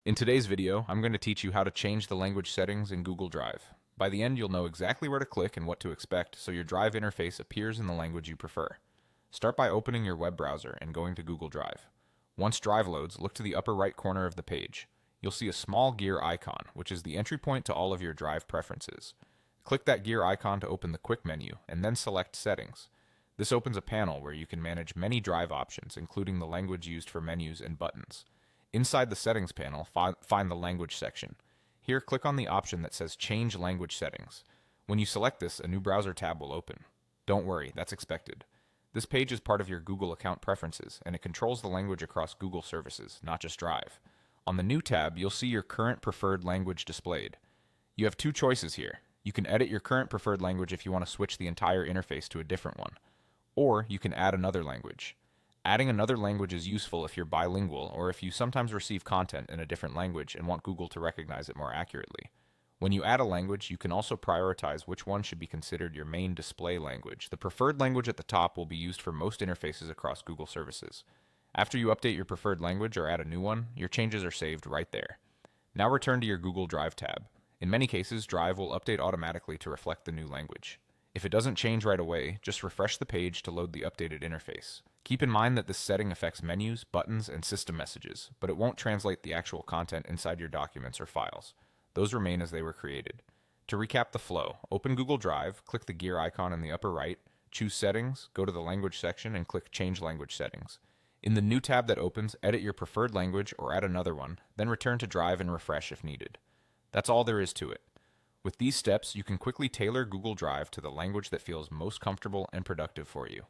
In today's video, I'm going to teach you how to change the language settings in Google Drive. By the end, you'll know exactly where to click and what to expect so your Drive interface appears in the language you prefer. Start by opening your web browser and going to Google Drive. Once Drive loads, look to the upper right corner of the page. You'll see a small gear icon, which is the entry point to all of your Drive preferences. Click that gear icon to open the quick menu, and then select Settings. This opens a panel where you can manage many Drive options, including the language used for menus and buttons. Inside the Settings panel, find the Language section. Here, click on the option that says Change Language Settings. When you select this, a new browser tab will open. Don't worry, that's expected. This page is part of your Google account preferences, and it controls the language across Google services, not just Drive. On the New tab, you'll see your current preferred language displayed. You have two choices here. You can edit your current preferred language if you want to switch the entire interface to a different one, or you can add another language. Adding another language is useful if you're bilingual or if you sometimes receive content in a different language and want Google to recognize it more accurately. When you add a language, you can also prioritize which one should be considered your main display language. The preferred language at the top will be used for most interfaces across Google services. After you update your preferred language or add a new one, your changes are saved right there. Now return to your Google Drive tab. In many cases, Drive will update automatically to reflect the new language. If it doesn't change right away, just refresh the page to load the updated interface. Keep in mind that this setting affects menus, buttons, and system messages, but it won't translate the actual content inside your documents or files. Those remain as they were created. To recap the flow, open Google Drive, click the gear icon in the upper right, choose Settings, go to the Language section, and click Change Language Settings. In the new tab that opens, edit your preferred language or add another one, then return to Drive and refresh if needed. That's all there is to it. With these steps, you can quickly tailor Google Drive to the language that feels most comfortable and productive for you.